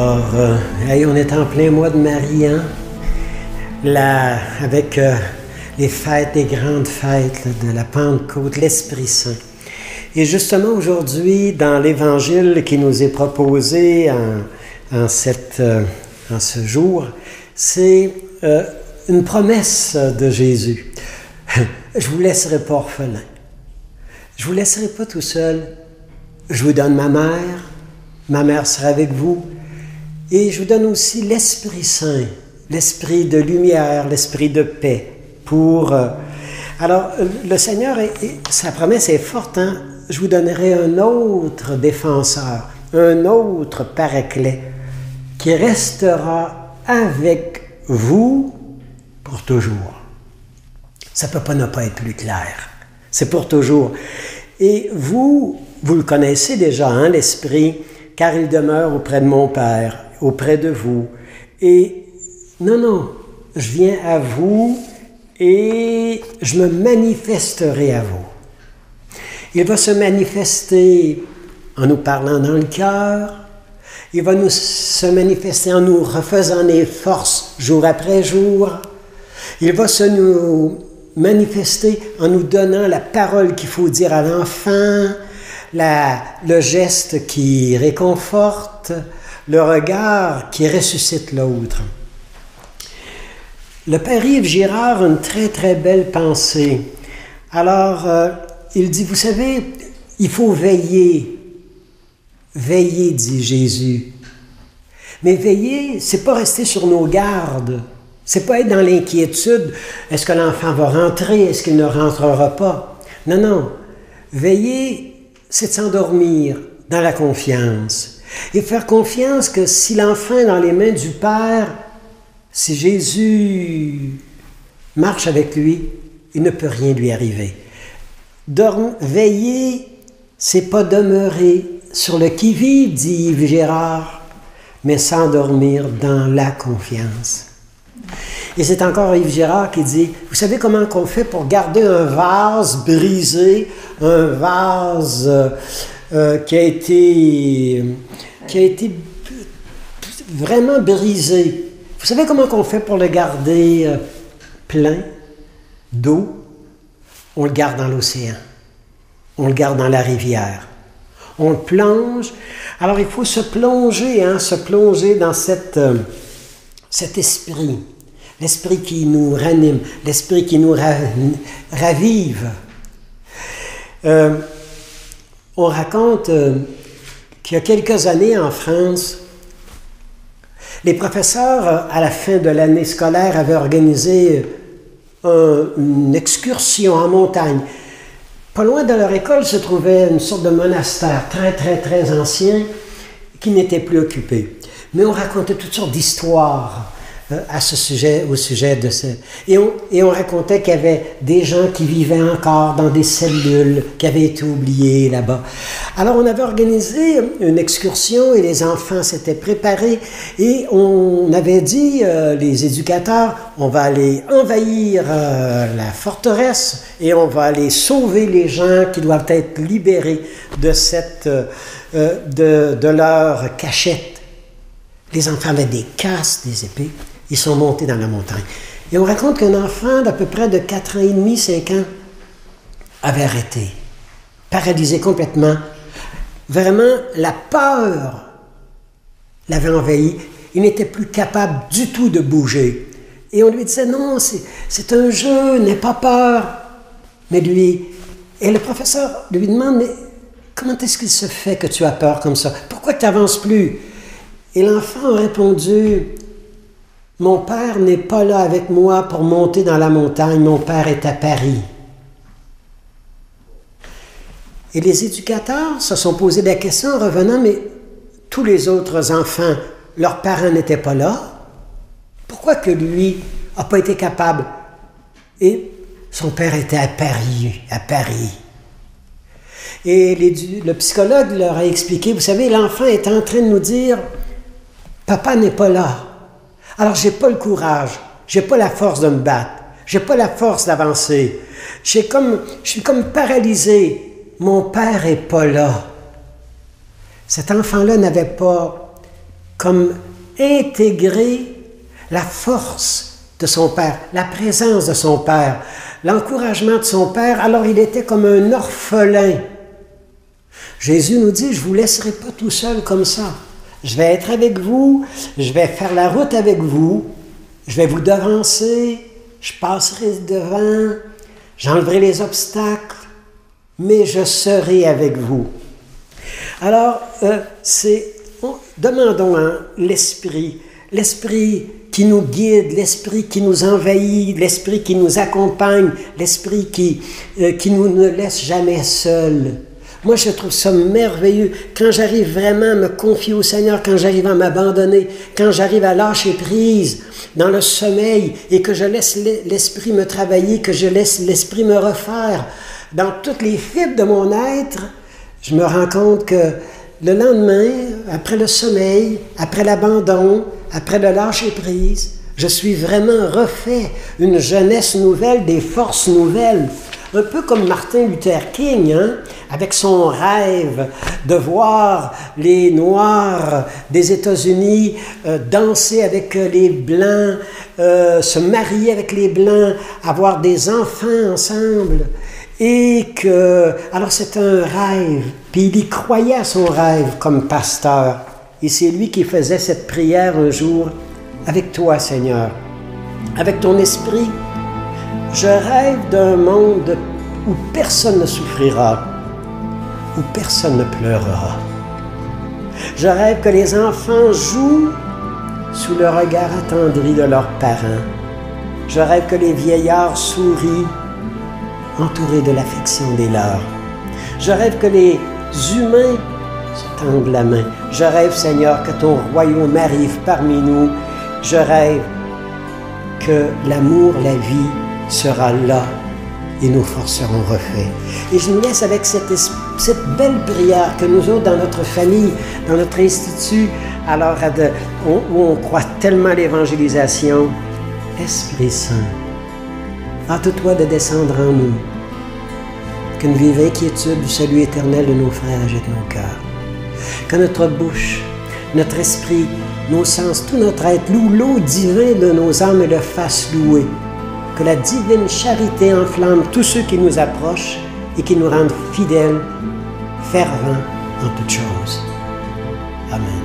Alors, hey, on est en plein mois de Marie, hein? Là, avec les fêtes, les grandes fêtes là, de la Pentecôte, l'Esprit Saint. Et justement, aujourd'hui, dans l'Évangile qui nous est proposé en ce jour, c'est une promesse de Jésus. Je ne vous laisserai pas orphelin. Je ne vous laisserai pas tout seul. Je vous donne ma mère sera avec vous. Et je vous donne aussi l'Esprit Saint, l'Esprit de lumière, l'Esprit de paix. Alors, le Seigneur, sa promesse est forte, hein? Je vous donnerai un autre défenseur, un autre paraclet, qui restera avec vous pour toujours. Ça ne peut ne pas être plus clair. C'est pour toujours. Et vous le connaissez déjà, hein, l'Esprit, car il demeure auprès de mon Père, auprès de vous. Et non, je viens à vous et je me manifesterai à vous. Il va se manifester en nous parlant dans le cœur. Il va se manifester en nous refaisant des forces jour après jour. Il va nous manifester en nous donnant la parole qu'il faut dire à l'enfant, le geste qui réconforte, le regard qui ressuscite l'autre. Le Père Yves Girard a une très très belle pensée. Alors, il dit, vous savez, il faut veiller. Veiller, dit Jésus. Mais veiller, c'est pas rester sur nos gardes. C'est pas être dans l'inquiétude. Est-ce que l'enfant va rentrer? Est-ce qu'il ne rentrera pas? Non. Veiller, c'est de s'endormir dans la confiance. Et faire confiance que si l'enfant est dans les mains du Père, si Jésus marche avec lui, il ne peut rien lui arriver. Veiller, c'est pas demeurer sur le qui-vive, dit Yves Girard, mais s'endormir dans la confiance. Et c'est encore Yves Girard qui dit, vous savez comment on fait pour garder un vase brisé, un vase qui a été vraiment brisé. Vous savez comment on fait pour le garder plein d'eau? On le garde dans l'océan. On le garde dans la rivière. On le plonge. Alors il faut se plonger dans cet esprit. L'esprit qui nous ranime, l'esprit qui nous ravive. On raconte qu'il y a quelques années en France, les professeurs, à la fin de l'année scolaire, avaient organisé une excursion en montagne. Pas loin de leur école se trouvait une sorte de monastère très, très, très ancien qui n'était plus occupé. Mais on racontait toutes sortes d'histoires au sujet de ce... Et on racontait qu'il y avait des gens qui vivaient encore dans des cellules qui avaient été oubliées là-bas. Alors on avait organisé une excursion et les enfants s'étaient préparés et on avait dit, les éducateurs, on va aller envahir la forteresse et on va aller sauver les gens qui doivent être libérés de leur cachette. Les enfants avaient des casques, des épées. Ils sont montés dans la montagne. Et on raconte qu'un enfant d'à peu près de 4 ans et demi, 5 ans, avait arrêté, paralysé complètement. Vraiment, la peur l'avait envahi. Il n'était plus capable du tout de bouger. Et on lui disait, non, c'est un jeu, n'aie pas peur. Mais et le professeur lui demande, mais comment est-ce qu'il se fait que tu as peur comme ça? Pourquoi tu n'avances plus? Et l'enfant a répondu, mon père n'est pas là avec moi pour monter dans la montagne, mon père est à Paris. Et les éducateurs se sont posé la question en revenant, mais tous les autres enfants, leurs parents n'étaient pas là. Pourquoi que lui n'a pas été capable? Et son père était à Paris. Et le psychologue leur a expliqué, vous savez, l'enfant est en train de nous dire, papa n'est pas là. Alors, j'ai pas le courage, j'ai pas la force de me battre, j'ai pas la force d'avancer. Je suis comme paralysé. Mon père est pas là. Cet enfant-là n'avait pas comme intégrer la force de son Père, la présence de son Père, l'encouragement de son Père. Alors il était comme un orphelin. Jésus nous dit, je ne vous laisserai pas tout seul comme ça. Je vais être avec vous, je vais faire la route avec vous, je vais vous devancer, je passerai devant, j'enlèverai les obstacles, mais je serai avec vous. Alors, demandons à l'Esprit qui nous guide, l'Esprit qui nous envahit, l'Esprit qui nous accompagne, l'Esprit qui nous ne laisse jamais seuls. Moi, je trouve ça merveilleux. Quand j'arrive vraiment à me confier au Seigneur, quand j'arrive à m'abandonner, quand j'arrive à lâcher prise dans le sommeil et que je laisse l'Esprit me travailler, que je laisse l'Esprit me refaire dans toutes les fibres de mon être, je me rends compte que le lendemain, après le sommeil, après l'abandon, après le lâcher prise, je suis vraiment refait, une jeunesse nouvelle, des forces nouvelles. Un peu comme Martin Luther King, hein, avec son rêve de voir les Noirs des États-Unis danser avec les Blancs, se marier avec les Blancs, avoir des enfants ensemble. Et que, alors c'est un rêve, puis il y croyait à son rêve comme pasteur. Et c'est lui qui faisait cette prière un jour, avec toi Seigneur, avec ton esprit. Je rêve d'un monde où personne ne souffrira, où personne ne pleurera. Je rêve que les enfants jouent sous le regard attendri de leurs parents. Je rêve que les vieillards sourient, entourés de l'affection des leurs. Je rêve que les humains se tendent la main. Je rêve, Seigneur, que ton royaume arrive parmi nous. Je rêve que l'amour, la vie sera là et nos forces seront refaites. Et je nous laisse avec cette belle prière que nous autres, dans notre famille, dans notre institut, alors où on croit tellement à l'évangélisation. Esprit Saint, hâte-toi de descendre en nous, qu'une vive inquiétude du salut éternel de nos frères agite nos cœurs. Que notre bouche, notre esprit, nos sens, tout notre être loue l'eau divin de nos âmes et le fasse louer. Que la divine charité enflamme tous ceux qui nous approchent et qui nous rendent fidèles, fervents en toutes choses. Amen.